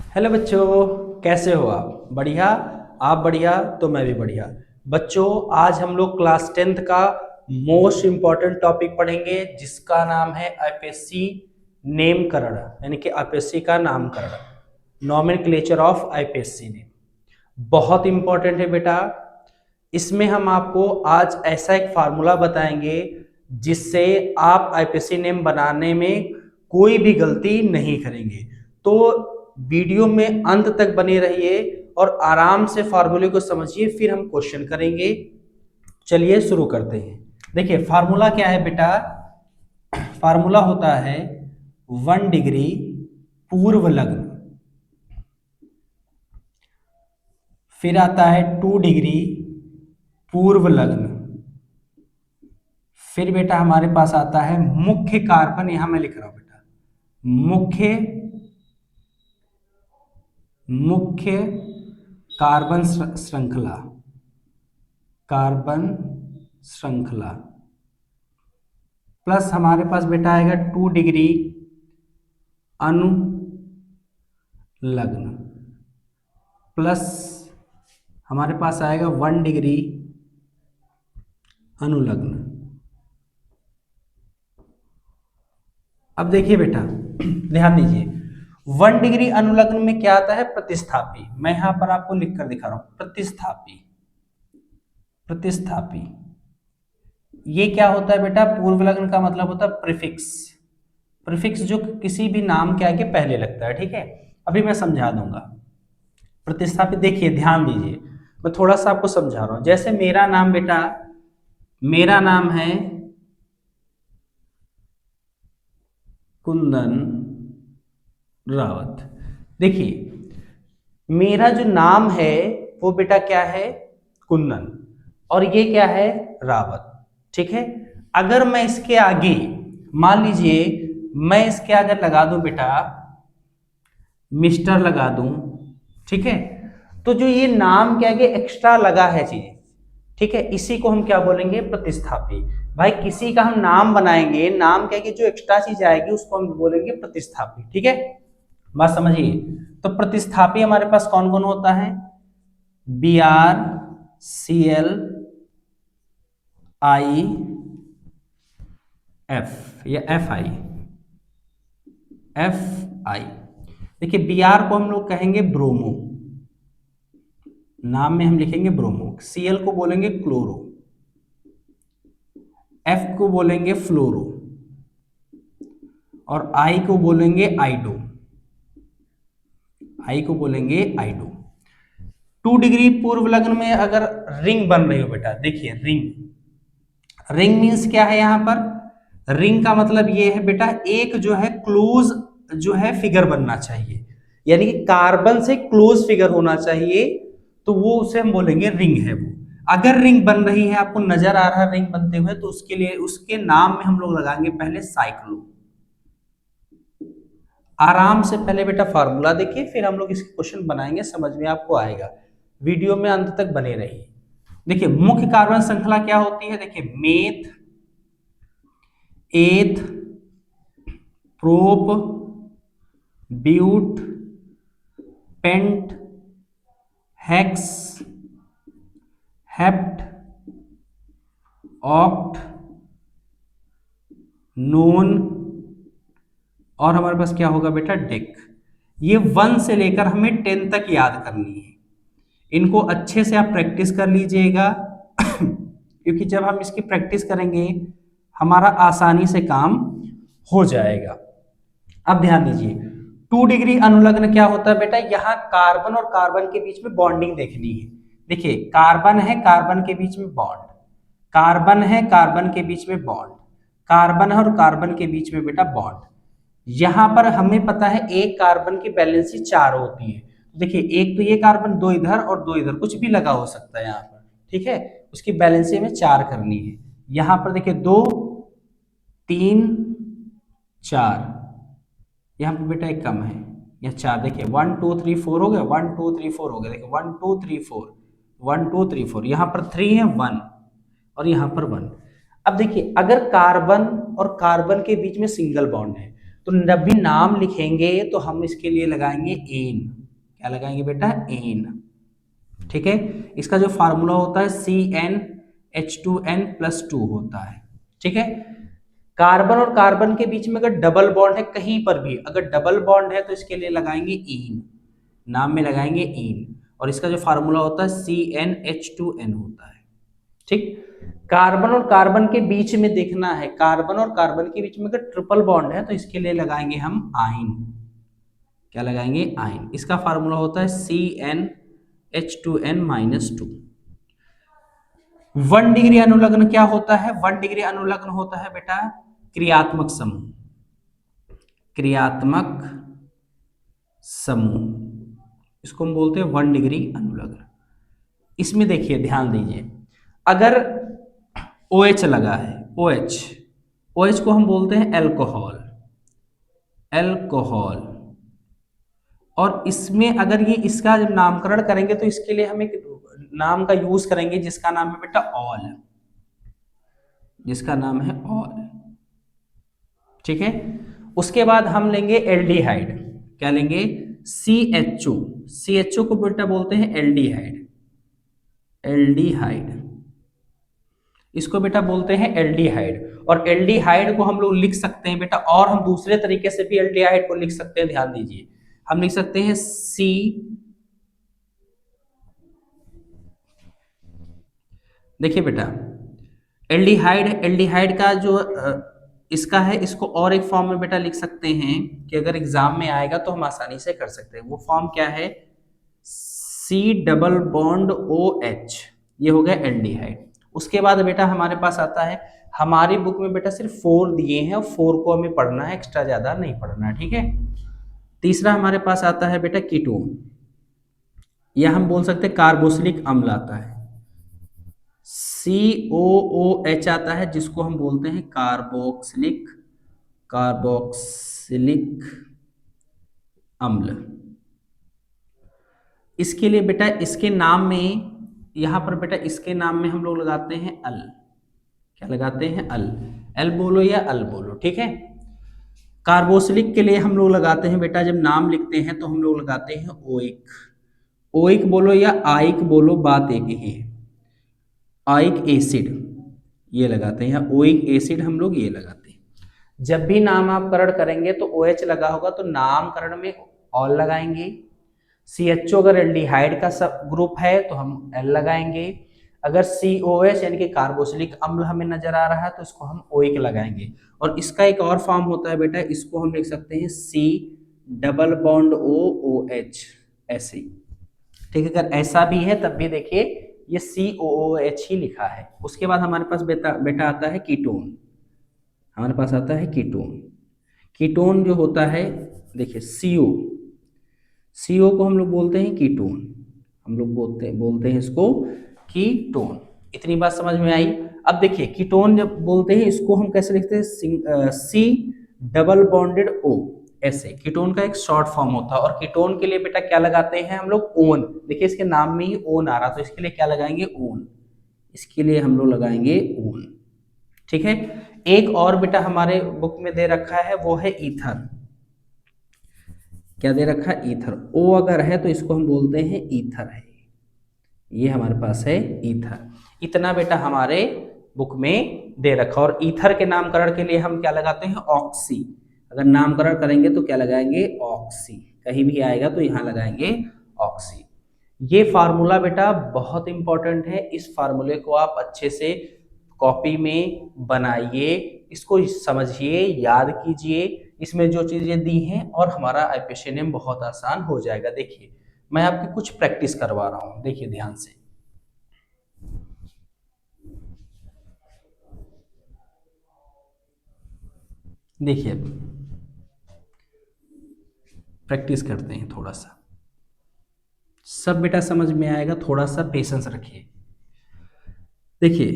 Hello बच्चों, कैसे हो आप? बढ़िया। आप बढ़िया तो मैं भी बढ़िया। बच्चों, आज हम लोग क्लास 10th का मोस्ट इम्पॉर्टेंट टॉपिक पढ़ेंगे जिसका नाम है आईपीएससी नेमकरण, यानी कि आईपीएससी का नामकरण, नॉमेनक्लेचर ऑफ आईपीएससी नेम। बहुत इंपॉर्टेंट है बेटा। इसमें हम आपको आज ऐसा एक फार्मूला बताएंगे जिससे आप आईपीएससी नेम बनाने में कोई भी गलती नहीं करेंगे। तो वीडियो में अंत तक बने रहिए और आराम से फार्मूले को समझिए, फिर हम क्वेश्चन करेंगे। चलिए शुरू करते हैं। देखिए फार्मूला क्या है बेटा। फार्मूला होता है 1 डिग्री पूर्व लग्न, फिर आता है 2 डिग्री पूर्व लग्न, फिर बेटा हमारे पास आता है मुख्य कार्बन। यहां मैं लिख रहा हूं बेटा, मुख्य मुख्य कार्बन श्रृंखला, कार्बन श्रृंखला, प्लस हमारे पास बेटा आएगा 2 डिग्री अनुलग्न, प्लस हमारे पास आएगा 1 डिग्री अनुलग्न। अब देखिए बेटा, ध्यान दीजिए, 1 डिग्री अनुलग्न में क्या आता है? प्रतिस्थापी। मैं यहां पर आपको लिख कर दिखा रहा हूं, प्रतिस्थापी। प्रतिस्थापी ये क्या होता है बेटा? पूर्व लग्न का मतलब होता है प्रीफिक्स। प्रीफिक्स जो किसी भी नाम के आगे पहले लगता है, ठीक है। अभी मैं समझा दूंगा। प्रतिस्थापित देखिए, ध्यान दीजिए, मैं थोड़ा सा आपको समझा रहा हूं। जैसे मेरा नाम बेटा, मेरा नाम है कुंदन रावत। देखिए मेरा जो नाम है वो बेटा क्या है? कुंदन। और ये क्या है? रावत। ठीक है। अगर मैं इसके आगे, मान लीजिए मैं इसके आगे लगा दूं बेटा, मिस्टर लगा दूं, ठीक है, तो जो ये नाम के आगे एक्स्ट्रा लगा है चीज, ठीक है, इसी को हम क्या बोलेंगे? प्रतिस्थापी। भाई किसी का हम नाम बनाएंगे, नाम के आगे जो एक्स्ट्रा चीज आएगी उसको हम बोलेंगे प्रतिस्थापी। ठीक है, बात समझिए। तो प्रतिस्थापी हमारे पास कौन कौन होता है? BrCl या Fi। देखिए Br को हम लोग कहेंगे ब्रोमो, नाम में हम लिखेंगे ब्रोमो। Cl को बोलेंगे क्लोरो, F को बोलेंगे फ्लोरो, और I को बोलेंगे आइडो। I को बोलेंगे आइडो। 2 डिग्री पूर्व लग्न में अगर रिंग बन रही हो बेटा, देखिए रिंग, रिंग मीन्स क्या है? यहां पर रिंग का मतलब ये है बेटा, एक जो है क्लोज जो है फिगर बनना चाहिए, यानी कि कार्बन से क्लोज फिगर होना चाहिए, तो वो उसे हम बोलेंगे रिंग है वो। अगर रिंग बन रही है, आपको नजर आ रहा है रिंग बनते हुए, तो उसके लिए उसके नाम में हम लोग लगाएंगे पहले साइक्लो। आराम से पहले बेटा फार्मूला देखिए, फिर हम लोग इसके क्वेश्चन बनाएंगे, समझ में आपको आएगा। वीडियो में अंत तक बने रहिए। देखिए मुख्य कार्बन श्रृंखला क्या होती है? देखिए meth, eth, prop, but, pent, hex, hept, oct, non, और हमारे पास क्या होगा बेटा? डेक। ये 1 से लेकर हमें 10 तक याद करनी है। इनको अच्छे से आप प्रैक्टिस कर लीजिएगा क्योंकि जब हम इसकी प्रैक्टिस करेंगे हमारा आसानी से काम हो जाएगा। अब ध्यान दीजिए, 2 डिग्री अनुलग्न क्या होता है बेटा? यहाँ कार्बन और कार्बन के बीच में बॉन्डिंग देखनी है। देखिए कार्बन है, कार्बन के बीच में बॉन्ड, कार्बन है, कार्बन के बीच में बॉन्ड, कार्बन है और कार्बन के बीच में बेटा बॉन्ड। यहां पर हमें पता है एक कार्बन की वैलेंसी 4 होती है। देखिए एक तो ये कार्बन, 2 इधर और 2 इधर, कुछ भी लगा हो सकता है यहाँ पर, ठीक है। उसकी बैलेंस हमें 4 करनी है। यहां पर देखिए 2 3 4, यहाँ पे बेटा एक कम है, यह 4। देखिए 1 2 3 4 हो गया, 1 2 3 4 हो गया। देखिए 1 2 3 4, 1 2 3 4, यहाँ पर 3 है 1, और यहाँ पर 1। अब देखिए अगर कार्बन और कार्बन के बीच में सिंगल बॉन्ड है, तो जब भी नाम लिखेंगे तो हम इसके लिए लगाएंगे एन। क्या लगाएंगे बेटा, एन। ठीक है, इसका जो फार्मूला होता है CnH2n+2 होता है। ठीक है, कार्बन और कार्बन के बीच में अगर डबल बॉन्ड है, कहीं पर भी अगर डबल बॉन्ड है तो इसके लिए लगाएंगे इन, नाम में लगाएंगे इन, और इसका जो फार्मूला होता है CnH2n होता है। ठीक, कार्बन और कार्बन के बीच में देखना है, कार्बन और कार्बन के बीच में अगर ट्रिपल बॉन्ड है तो इसके लिए लगाएंगे हम आइन। क्या लगाएंगे, आइन। इसका फार्मूला होता है CnH2n-2। 1 डिग्री अनुलग्न क्या होता है, 1 डिग्री अनुलग्न होता है बेटा क्रियात्मक समूह, क्रियात्मक समूह, इसको हम बोलते हैं 1 डिग्री अनुलग्न। इसमें देखिए ध्यान दीजिए, अगर OH लगा है, OH को हम बोलते हैं एल्कोहल, एल्कोहल, और इसमें अगर ये इसका जब नामकरण करेंगे तो इसके लिए हम एक नाम का यूज करेंगे जिसका नाम है बेटा ऑल, जिसका नाम है ऑल। ठीक है, उसके बाद हम लेंगे एल्डिहाइड, क्या लेंगे, CHO को बेटा बोलते हैं एल्डिहाइड, एल्डिहाइड, इसको बेटा बोलते हैं एल्डिहाइड। और एल्डिहाइड को हम लोग लिख सकते हैं बेटा, और हम दूसरे तरीके से भी एल्डिहाइड को लिख सकते हैं, ध्यान दीजिए, हम लिख सकते हैं देखिए बेटा एल्डिहाइड का जो इसका है, इसको और एक फॉर्म में बेटा लिख सकते हैं कि अगर एग्जाम में आएगा तो हम आसानी से कर सकते हैं। वो फॉर्म क्या है, C+OH, ये हो गया एल्डिहाइड। उसके बाद बेटा हमारे पास आता है, हमारी बुक में बेटा सिर्फ 4 दिए हैं और 4 को हमें पढ़ना है, एक्स्ट्रा ज्यादा नहीं पढ़ना है। ठीक है, तीसरा हमारे पास आता है बेटा कीटोन, या हम बोल सकते हैं कार्बोक्सिलिक अम्ल आता है, COOH आता है, जिसको हम बोलते हैं कार्बोक्सिलिक अम्ल। इसके लिए बेटा इसके नाम में, यहां पर बेटा इसके नाम में हम लोग लगाते हैं अल, क्या लगाते हैं, अल, एल बोलो या अल बोलो। ठीक है, कार्बोक्सिलिक के लिए हम लोग लगाते हैं बेटा, जब नाम लिखते हैं तो हम लोग लगाते हैं ओइक, ओइक बोलो या आइक बोलो, बात एक ही है, आइक एसिड ये लगाते हैं, या ओइक एसिड हम लोग ये लगाते हैं। जब भी नामकरण करेंगे तो OH लगा होगा तो नामकरण में ऑल लगाएंगे। CHO अगर एल्डिहाइड का सब ग्रुप है तो हम L लगाएंगे। अगर COH यानी कि कार्बोक्सिलिक अम्ल हमें नजर आ रहा है तो इसको हम ओइक लगाएंगे। और इसका एक और फॉर्म होता है बेटा, इसको हम लिख सकते हैं C+OOH, ऐसे। ठीक है, अगर ऐसा भी है तब भी देखिए ये COOH ही लिखा है। उसके बाद हमारे पास बेटा आता है कीटोन, हमारे पास आता है कीटोन। कीटोन जो होता है देखिए CO को हम लोग बोलते हैं कीटोन, हम लोग बोलते हैं इसको कीटोन। इतनी बात समझ में आई। अब देखिए कीटोन जब बोलते हैं इसको हम कैसे लिखते हैं, C+O, ऐसे। कीटोन का एक शॉर्ट फॉर्म होता है। और कीटोन के लिए बेटा क्या लगाते हैं हम लोग, ओन। देखिए इसके नाम में ही ओन आ रहा, तो इसके लिए क्या लगाएंगे, ओन, इसके लिए हम लोग लगाएंगे ओन। ठीक है, एक और बेटा हमारे बुक में दे रखा है, वो है ईथर। क्या दे रखा है, ईथर। ओ अगर है तो इसको हम बोलते हैं ईथर है, ये हमारे पास है ईथर। इतना बेटा हमारे बुक में दे रखा। और ईथर के नामकरण के लिए हम क्या लगाते हैं, ऑक्सी। अगर नामकरण करेंगे तो क्या लगाएंगे, ऑक्सी, कहीं भी आएगा तो यहाँ लगाएंगे ऑक्सी। ये फार्मूला बेटा बहुत इंपॉर्टेंट है, इस फार्मूले को आप अच्छे से कॉपी में बनाइए, इसको समझिए, याद कीजिए, इसमें जो चीजें दी हैं, और हमारा आईपीसीएम बहुत आसान हो जाएगा। देखिए मैं आपकी कुछ प्रैक्टिस करवा रहा हूं, देखिए ध्यान से। देखिए प्रैक्टिस करते हैं थोड़ा सा, सब बेटा समझ में आएगा, थोड़ा सा पेशेंस रखिए। देखिए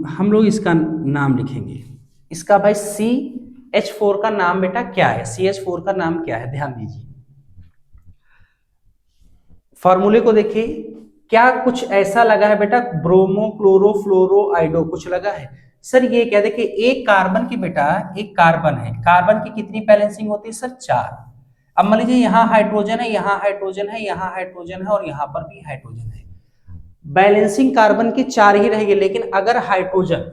हम लोग इसका नाम लिखेंगे, इसका भाई CH4 का नाम बेटा क्या है, CH4 का नाम क्या है, ध्यान दीजिए। फॉर्मूले को देखिए, क्या कुछ ऐसा लगा है बेटा, ब्रोमो क्लोरो फ्लोरो आइडो कुछ लगा है। सर ये क्या, देखिए एक कार्बन की बेटा, एक कार्बन है, कार्बन की कितनी बैलेंसिंग होती है सर, 4। अब मान लीजिए यहाँ हाइड्रोजन है, यहाँ हाइड्रोजन है, यहाँ हाइड्रोजन है और यहाँ पर भी हाइड्रोजन है। बैलेंसिंग कार्बन की 4 ही रहेगी, लेकिन अगर हाइड्रोजन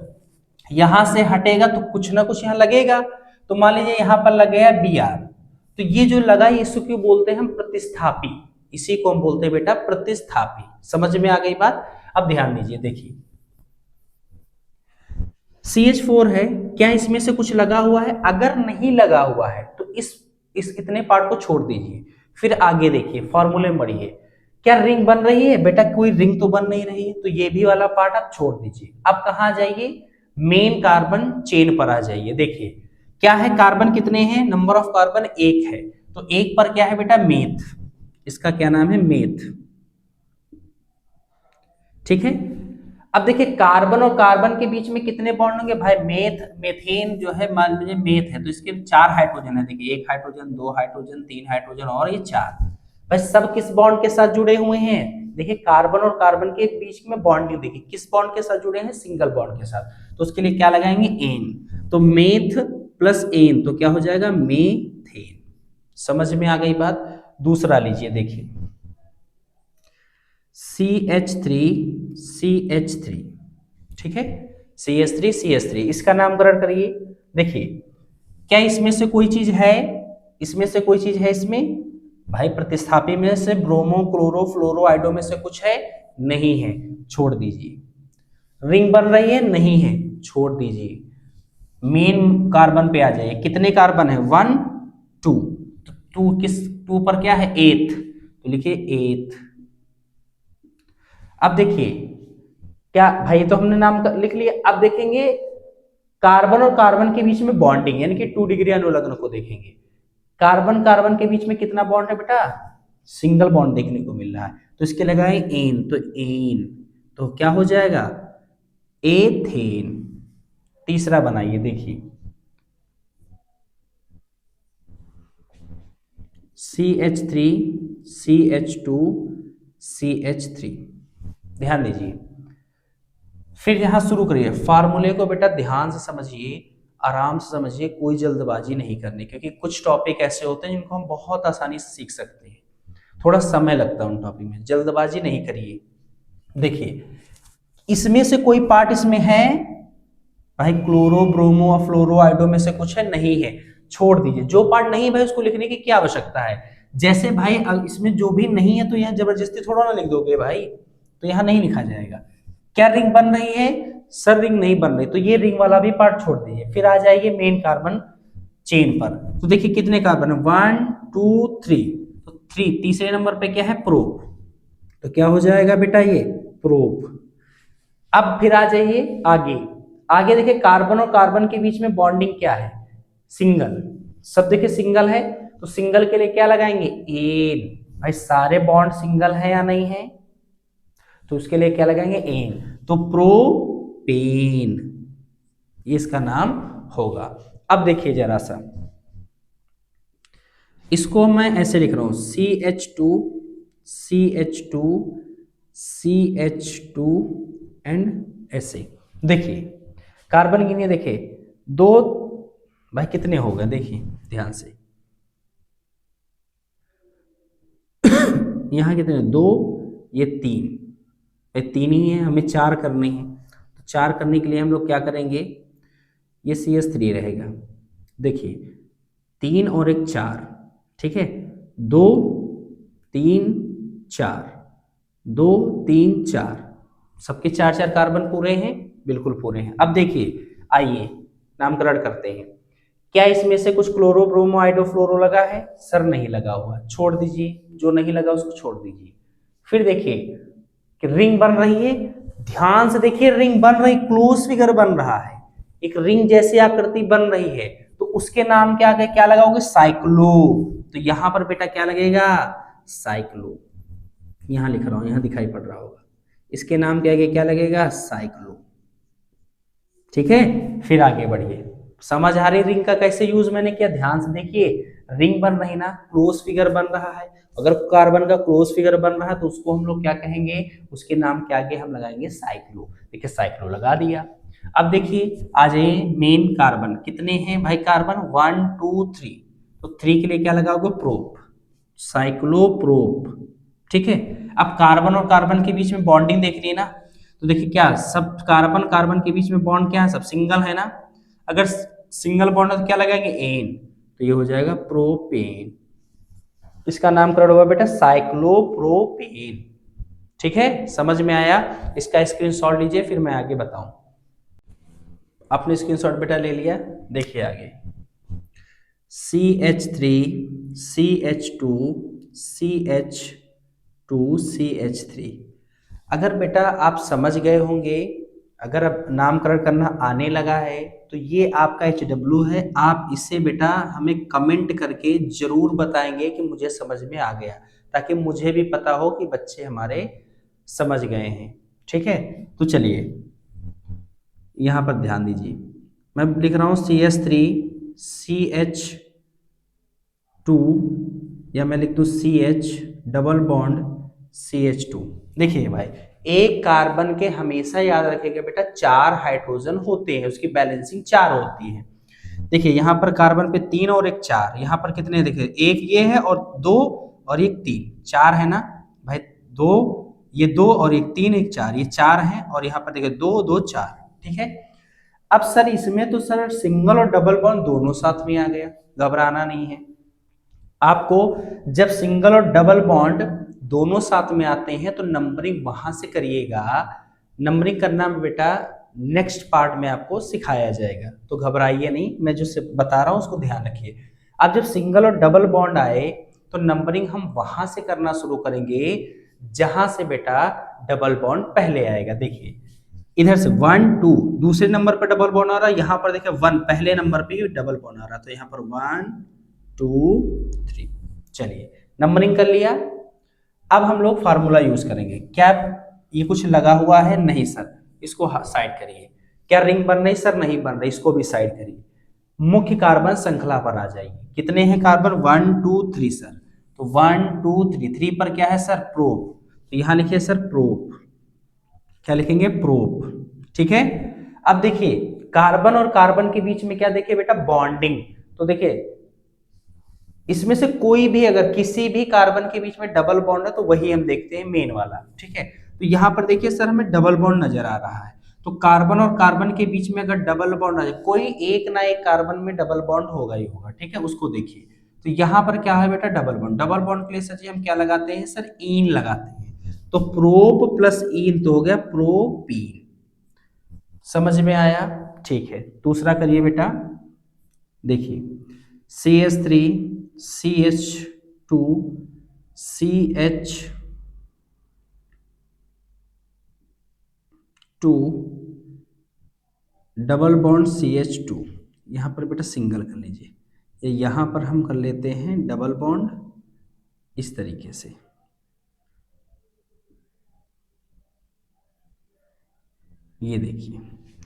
यहां से हटेगा तो कुछ ना कुछ यहाँ लगेगा। तो मान लीजिए यहाँ पर लग गया Br, तो ये जो लगा इसको क्यों बोलते हैं हम? प्रतिस्थापी। इसी को हम बोलते हैं बेटा प्रतिस्थापी। समझ में आ गई बात? अब ध्यान दीजिए, देखिए CH4 है, क्या इसमें से कुछ लगा हुआ है? अगर नहीं लगा हुआ है तो इस इतने पार्ट को छोड़ दीजिए, फिर आगे देखिए, फॉर्मूले में बढ़िए। क्या रिंग बन रही है? बेटा कोई रिंग तो बन नहीं रही है, तो ये भी वाला पार्ट आप छोड़ दीजिए। अब कहाँ जाइए? मेन कार्बन चेन पर आ जाइए। देखिए क्या है, कार्बन कितने हैं? नंबर ऑफ कार्बन 1 है, तो 1 पर क्या है बेटा? मेथ। इसका क्या नाम है? मेथ। ठीक है। अब देखिए कार्बन और कार्बन के बीच में कितने बॉन्ड होंगे भाई? मेथेन जो है, मान लीजिए मेथ है तो इसके 4 हाइड्रोजन है। देखिए 1 हाइड्रोजन, 2 हाइड्रोजन, 3 हाइड्रोजन और ये 4। भाई सब किस बॉन्ड के साथ जुड़े हुए हैं? देखिए कार्बन और कार्बन के बीच में बॉन्डिंग देखिए किस बॉन्ड के साथ जुड़े हैं? सिंगल बॉन्ड के साथ। तो उसके लिए क्या लगाएंगे? एन। तो मेथ प्लस एन तो क्या हो जाएगा? मेथेन। समझ में आ गई बात? दूसरा लीजिए, देखिए CH3 CH3, ठीक है, CH3 CH3, इसका नामकरण करिए। देखिए क्या इसमें से कोई चीज है? इसमें से कोई चीज है इसमें? भाई प्रतिस्थापी में से ब्रोमो, क्लोरो, फ्लोरो, आइडो में से कुछ है? नहीं है, छोड़ दीजिए। रिंग बन रही है? नहीं है, छोड़ दीजिए। मेन कार्बन पे आ जाइए। कितने कार्बन है? 1 2। तो 2 किस 2 पर क्या है? 8, तो लिखिए 8। अब देखिए क्या भाई, तो हमने नाम लिख लिया। अब देखेंगे कार्बन और कार्बन के बीच में बॉन्डिंग यानी कि 2 डिग्री अनुलग्न को देखेंगे। कार्बन कार्बन के बीच में कितना बॉन्ड है बेटा? सिंगल बॉन्ड देखने को मिल रहा है, तो इसके लगाए एन, तो एन तो क्या हो जाएगा? एथेन। तीसरा बनाइए, देखिए CH3 CH2 CH3। ध्यान दीजिए, फिर यहां शुरू करिए। फार्मूले को बेटा ध्यान से समझिए, आराम से समझिए, कोई जल्दबाजी नहीं करनी, क्योंकि कुछ टॉपिक ऐसे होते हैं जिनको हम बहुत आसानी से सीख सकते हैं, थोड़ा समय लगता है उन टॉपिक में, जल्दबाजी नहीं करिए। देखिए इसमें से कोई पार्ट इसमें है भाई? क्लोरो, ब्रोमो और फ्लोरो, आइडो में से कुछ है? नहीं है, छोड़ दीजिए। जो पार्ट नहीं भाई उसको लिखने की क्या आवश्यकता है? जैसे भाई इसमें जो भी नहीं है तो यहाँ जबरदस्ती थोड़ा ना लिख दोगे भाई, तो यहाँ नहीं लिखा जाएगा। क्या रिंग बन रही है? सर रिंग नहीं बन रही, तो ये रिंग वाला भी पार्ट छोड़ दीजिए। फिर आ जाइए मेन कार्बन चेन पर। तो देखिए कितने कार्बन है? 1 2 3, तो 3 तीसरे नंबर पे क्या है? प्रोप। तो क्या हो जाएगा बेटा? ये प्रोप। अब फिर आ जाइए आगे। आगे देखिए कार्बन और कार्बन के बीच में बॉन्डिंग क्या है? सिंगल। सब देखिए सिंगल है, तो सिंगल के लिए क्या लगाएंगे? एन। भाई सारे बॉन्ड सिंगल है या नहीं है? तो उसके लिए क्या लगाएंगे? एन। तो प्रोपेन ये इसका नाम होगा। अब देखिए जरा सा, इसको मैं ऐसे लिख रहा हूं CH2 CH2 CH2 एंड ऐसे। देखिए कार्बन गिनिए, देखिए 2, भाई कितने हो गए? देखिए ध्यान से, यहाँ कितने? 2, ये 3, ये 3 ही है, हमें 4 करने हैं। तो 4 करने के लिए हम लोग क्या करेंगे? ये CH3 रहेगा। देखिए 3 और 1 4, ठीक है, 2 3 4, 2 3 4, सबके 4 कार्बन पूरे हैं? बिल्कुल पूरे हैं। अब देखिए आइए नामकरण करते हैं। क्या इसमें से कुछ क्लोरो, ब्रोमो, आइडो, फ्लोरो लगा है? सर नहीं लगा हुआ, छोड़ दीजिए। जो नहीं लगा उसको छोड़ दीजिए। फिर देखिए कि रिंग बन रही है, ध्यान से देखिए, रिंग बन रही, क्लोज फिगर बन रहा है, एक रिंग जैसी आकृति बन रही है, तो उसके नाम क्या क्या लगाओगे? साइक्लो। तो यहां पर बेटा क्या लगेगा? साइक्लो। यहां लिख रहा हूं, यहां दिखाई पड़ रहा होगा, इसके नाम के आगे क्या लगेगा? साइक्लो। ठीक है, फिर आगे बढ़िए। समझ आ रही रिंग का कैसे यूज मैंने किया? ध्यान से देखिए, रिंग बन रही ना, क्लोज फिगर बन रहा है। अगर कार्बन का क्लोज फिगर बन रहा है तो उसको हम लोग क्या कहेंगे? उसके नाम के आगे हम लगाएंगे साइक्लो। देखिए साइक्लो लगा दिया। अब देखिए आ जाइए मेन कार्बन, कितने हैं भाई कार्बन? 1 2 3, तो 3 के लिए क्या लगाओगे? प्रोप, साइक्लोप्रोप। ठीक है। अब कार्बन और कार्बन के बीच में बॉन्डिंग देख रही है ना, तो देखिए क्या सब कार्बन कार्बन के बीच में बॉन्ड क्या है? सब सिंगल है ना। अगर सिंगल बॉन्ड है तो क्या लगाएंगे? एन, तो ये हो जाएगा प्रोपेन। इसका नामकरण होगा बेटा साइक्लोप्रोपेन। ठीक है, समझ में आया? इसका स्क्रीनशॉट लीजिए, फिर मैं आगे बताऊं। आपने स्क्रीनशॉट बेटा ले लिया, देखिए आगे। CH3 CH2 CH2 CH3। अगर बेटा आप समझ गए होंगे, अगर अब नामकरण करना आने लगा है, तो ये आपका HW है। आप इसे बेटा हमें कमेंट करके जरूर बताएंगे कि मुझे समझ में आ गया, ताकि मुझे भी पता हो कि बच्चे हमारे समझ गए हैं। ठीक है, तो चलिए यहाँ पर ध्यान दीजिए। मैं लिख रहा हूँ CH3 CH2, या मैं लिख दूँ CH डबल बॉन्ड CH2। देखिए भाई, एक कार्बन के हमेशा याद रखिएगा बेटा 4 हाइड्रोजन होते हैं, उसकी बैलेंसिंग 4 होती है। देखिए यहाँ पर कार्बन पे 3 और एक 4, यहाँ पर कितने? देखिए एक ये है और 2 और एक 3, 4 है ना भाई। 2, ये 2 और एक 3 एक 4, ये 4 है। और यहाँ पर देखिए 2 2 4। ठीक है। अब सर इसमें तो सर सिंगल और डबल बॉन्ड दोनों साथ में आ गया, घबराना नहीं है आपको। जब सिंगल और डबल बॉन्ड दोनों साथ में आते हैं तो नंबरिंग वहां से करिएगा। नंबरिंग करना बेटा नेक्स्ट पार्ट में आपको सिखाया जाएगा, तो घबराइए नहीं, मैं जो बता रहा हूं उसको ध्यान रखिए। अब जब सिंगल और डबल बॉन्ड आए तो नंबरिंग हम वहां से करना शुरू करेंगे जहां से बेटा डबल बॉन्ड पहले आएगा। देखिए इधर से 1 2 दूसरे नंबर पर डबल बॉन्ड आ रहा है, यहाँ पर देखिए 1 पहले नंबर पे ही डबल बॉन्ड आ रहा है, तो यहाँ पर 1 2 3। चलिए नंबरिंग कर लिया। अब हम लोग फार्मूला यूज करेंगे। क्या ये कुछ लगा हुआ है? नहीं सर, इसको साइड करिए। क्या रिंग बन रही? सर नहीं बन रही, इसको भी साइड करिए। मुख्य कार्बन श्रृंखला पर आ जाइए। कितने हैं कार्बन? 1 2 3 सर। तो 1 2 3, 3 पर क्या है सर? प्रोप, तो यहां लिखिए सर प्रोप। क्या लिखेंगे? प्रोप। ठीक है। अब देखिए कार्बन और कार्बन के बीच में क्या देखिए बेटा? बॉन्डिंग। तो देखिए इसमें से कोई भी अगर किसी भी कार्बन के बीच में डबल बॉन्ड है तो वही हम देखते हैं मेन वाला। ठीक है, तो यहाँ पर देखिए सर हमें डबल बॉन्ड नजर आ रहा है। तो कार्बन और कार्बन के बीच में अगर डबल बॉन्ड आ जाए, कोई एक ना एक कार्बन में डबल बॉन्ड होगा ही होगा। ठीक है, उसको देखिए। तो यहाँ पर क्या है बेटा? Double bond. डबल बॉन्ड के लिए सर जी हम क्या लगाते हैं? सर ईन लगाते हैं। तो प्रोप प्लस ईन तो हो गया प्रोपीन। समझ में आया? ठीक है, दूसरा करिए बेटा। देखिए CH3 CH2 CH2 double bond CH2। यहाँ पर बेटा सिंगल कर लीजिए, यहाँ पर हम कर लेते हैं डबल बॉन्ड इस तरीके से। ये देखिए,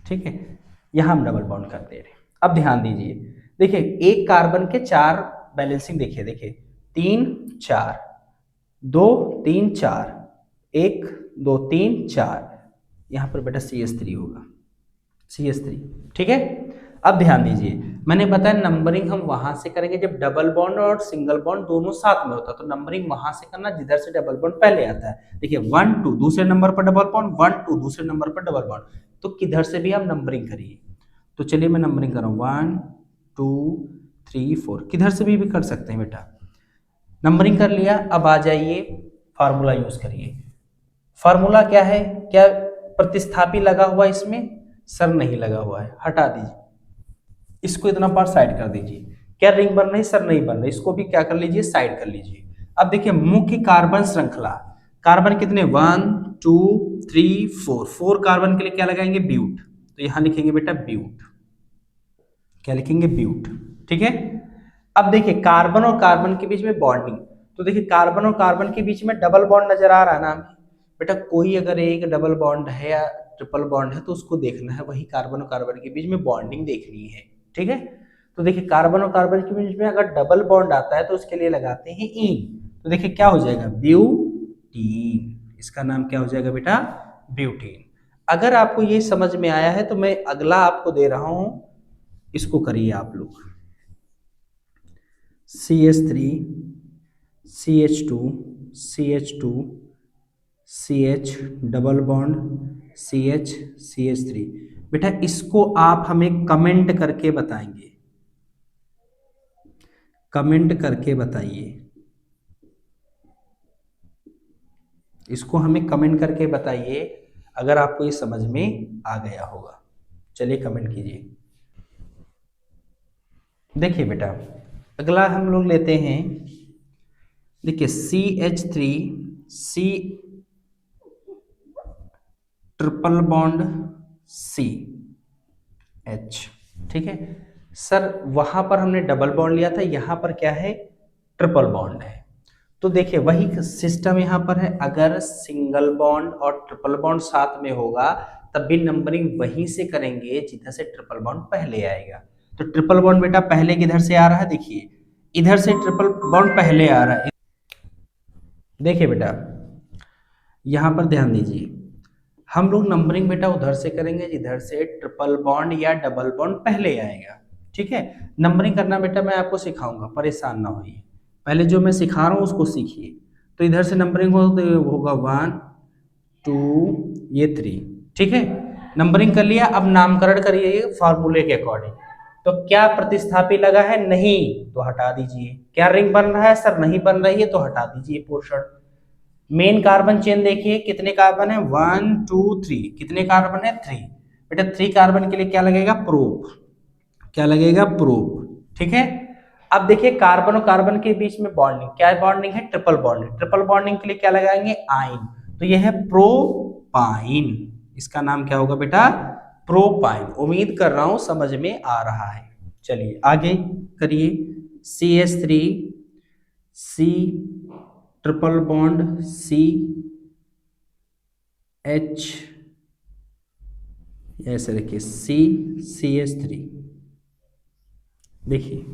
ठीक है, यहाँ हम डबल बॉन्ड कर दे रहे हैं। अब ध्यान दीजिए, देखिए एक कार्बन के 4 बैलेंसिंग देखिए, देखिए 3 4 2 3 4 1 2 3 4, यहाँ पर बेटा CH3 होगा, CH3। ठीक है। अब ध्यान दीजिए, मैंने बताया नंबरिंग हम वहां से करेंगे जब डबल बॉन्ड और सिंगल बॉन्ड दोनों साथ में होता है, तो नंबरिंग वहां से करना जिधर से डबल बॉन्ड पहले आता है। देखिए 1 2 दूसरे नंबर पर डबल बॉन्ड, 1 2 दूसरे नंबर पर डबल बॉन्ड, तो किधर से भी हम नंबरिंग करिए। तो चलिए मैं नंबरिंग कर रहा हूँ 1 2 3 4, किधर से भी कर सकते हैं बेटा। नंबरिंग कर लिया, अब आ जाइए फार्मूला यूज करिए। फार्मूला क्या है? क्या प्रतिस्थापी लगा हुआ इसमें? सर नहीं लगा हुआ है, हटा दीजिए इसको, इतना पार्ट साइड कर दीजिए। क्या रिंग बन रही? सर नहीं बन रही, इसको भी क्या कर लीजिए? साइड कर लीजिए। अब देखिए मुख्य कार्बन श्रृंखला, कार्बन कितने? 1 2 3 4, 4 कार्बन के लिए क्या लगाएंगे? ब्यूट, तो यहां लिखेंगे बेटा ब्यूट। क्या लिखेंगे? ब्यूट। ठीक है। अब देखिए कार्बन और कार्बन के बीच में बॉन्डिंग, तो देखिए कार्बन और कार्बन के बीच में डबल बॉन्ड नजर आ रहा है ना बेटा। कोई अगर एक डबल बॉन्ड है या ट्रिपल बॉन्ड है तो उसको देखना है, वही कार्बन और कार्बन के बीच में बॉन्डिंग देखनी है। ठीक है, तो देखिए कार्बन और कार्बन के बीच में अगर डबल बॉन्ड आता है तो उसके लिए लगाते हैं ईन। तो देखिए क्या हो जाएगा? ब्यूटीन। इसका नाम क्या हो जाएगा बेटा? ब्यूटीन। अगर आपको ये समझ में आया है तो मैं अगला आपको दे रहा हूं, इसको करिए आप लोग। CH3 CH2 CH2 CH double bond CH CH3। बेटा इसको आप हमें कमेंट करके बताएंगे, कमेंट करके बताइए, इसको हमें कमेंट करके बताइए अगर आपको ये समझ में आ गया होगा। चलिए कमेंट कीजिए। देखिए बेटा अगला हम लोग लेते हैं, देखिए CH3 C triple bond C H, ठीक है सर, वहां पर हमने डबल बॉन्ड लिया था, यहां पर क्या है, ट्रिपल बॉन्ड है। तो देखिए वही सिस्टम यहां पर है, अगर सिंगल बॉन्ड और ट्रिपल बॉन्ड साथ में होगा तब भी नंबरिंग वहीं से करेंगे जिधर से ट्रिपल बॉन्ड पहले आएगा। तो ट्रिपल बॉन्ड बेटा पहले किधर से आ रहा है, देखिए इधर से ट्रिपल बॉन्ड पहले आ रहा है। देखिए बेटा यहां पर ध्यान दीजिए, हम लोग नंबरिंग बेटा उधर से करेंगे जिधर से ट्रिपल बॉन्ड या डबल बॉन्ड पहले आएगा, ठीक है। नंबरिंग करना बेटा मैं आपको सिखाऊंगा, परेशान ना होइए, पहले जो मैं सिखा रहा हूँ उसको सीखिए। तो इधर से नंबरिंग होगा 1 2 ये 3, ठीक है। नंबरिंग कर लिया, अब नामकरण करिए फार्मूले के अकॉर्डिंग। तो क्या प्रतिस्थापी लगा है, नहीं, तो हटा दीजिए। क्या रिंग बन रहा है, सर नहीं बन रही है, तो हटा दीजिए पोर्शन। मेन कार्बन चेन देखिए कितने कार्बन है, 1 2 3, कितने कार्बन है, 3। बेटा 3 कार्बन के लिए क्या लगेगा, प्रोप, क्या लगेगा, प्रोप, ठीक है। अब देखिए कार्बन और कार्बन के बीच में बॉन्डिंग, क्या बॉन्डिंग है, ट्रिपल बॉन्डिंग। ट्रिपल बॉन्डिंग के लिए क्या लगाएंगे, आइन, तो यह है प्रोपाइन, इसका नाम क्या होगा बेटा, प्रोपाइन। उम्मीद कर रहा हूं समझ में आ रहा है। चलिए आगे करिए, CH3 C triple bond C H, ऐसे देखिए CH3। देखिए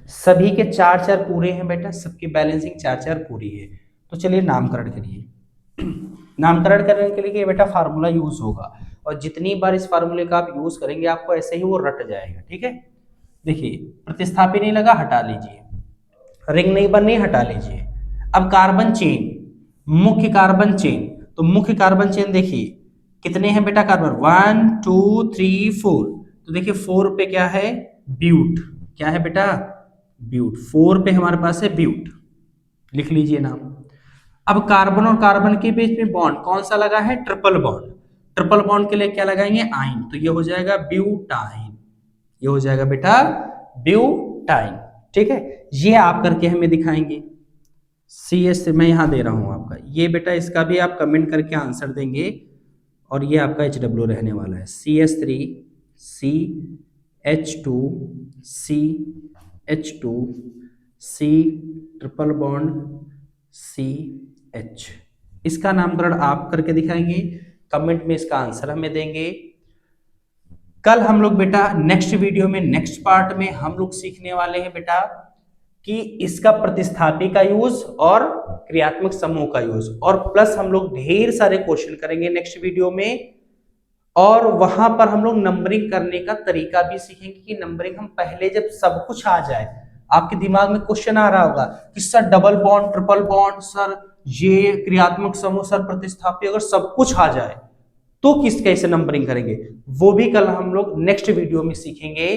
सभी के 4 पूरे हैं बेटा, सबकी बैलेंसिंग 4 पूरी है। तो चलिए नामकरण करिए। नामकरण करने के लिए बेटा फार्मूला यूज होगा, और जितनी बार इस फार्मूले का आप यूज करेंगे आपको ऐसे ही वो रट जाएगा, ठीक है। देखिए प्रतिस्थापी नहीं लगा, हटा लीजिए। रिंग नहीं बननी, हटा लीजिए। अब कार्बन चेन, मुख्य कार्बन चेन, तो मुख्य कार्बन चेन देखिए कितने हैं बेटा कार्बन, 1 2 3 4। तो देखिए 4 पे क्या है, ब्यूट, क्या है बेटा, ब्यूट। 4 पे हमारे पास है ब्यूट, लिख लीजिए नाम। अब कार्बन और कार्बन के बीच में बॉन्ड कौन सा लगा है, ट्रिपल बॉन्ड। ट्रिपल बॉन्ड के लिए क्या लगाएंगे, आइन, तो ये हो जाएगा ब्यूटाइन, ये हो जाएगा बेटा ब्यूटाइन, ठीक है। ये आप करके हमें दिखाएंगे। CS मैं यहां दे रहा हूं आपका, ये बेटा इसका भी आप कमेंट करके आंसर देंगे, और ये आपका HW रहने वाला है, CH3 C H2 C H2 C triple bond C H। इसका नामकरण आप करके दिखाएंगे, कमेंट में इसका आंसर हमें देंगे। कल हम लोग बेटा नेक्स्ट वीडियो में, नेक्स्ट पार्ट में हम लोग सीखने वाले हैं बेटा कि इसका प्रतिस्थापी का यूज और क्रियात्मक समूह का यूज, और प्लस हम लोग ढेर सारे क्वेश्चन करेंगे नेक्स्ट वीडियो में। और वहां पर हम लोग नंबरिंग करने का तरीका भी सीखेंगे कि नंबरिंग हम पहले जब सब कुछ आ जाए, आपके दिमाग में क्वेश्चन आ रहा होगा कि sir double bond, triple bond, sir ये क्रियात्मक समूह, सर प्रतिस्थापी, अगर सब कुछ आ जाए तो किस कैसे नंबरिंग करेंगे, वो भी कल हम लोग नेक्स्ट वीडियो में सीखेंगे।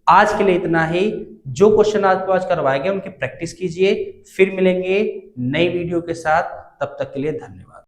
आज के लिए इतना ही। जो क्वेश्चन आपको आज करवाए गए उनकी प्रैक्टिस कीजिए, फिर मिलेंगे नई वीडियो के साथ, तब तक के लिए धन्यवाद।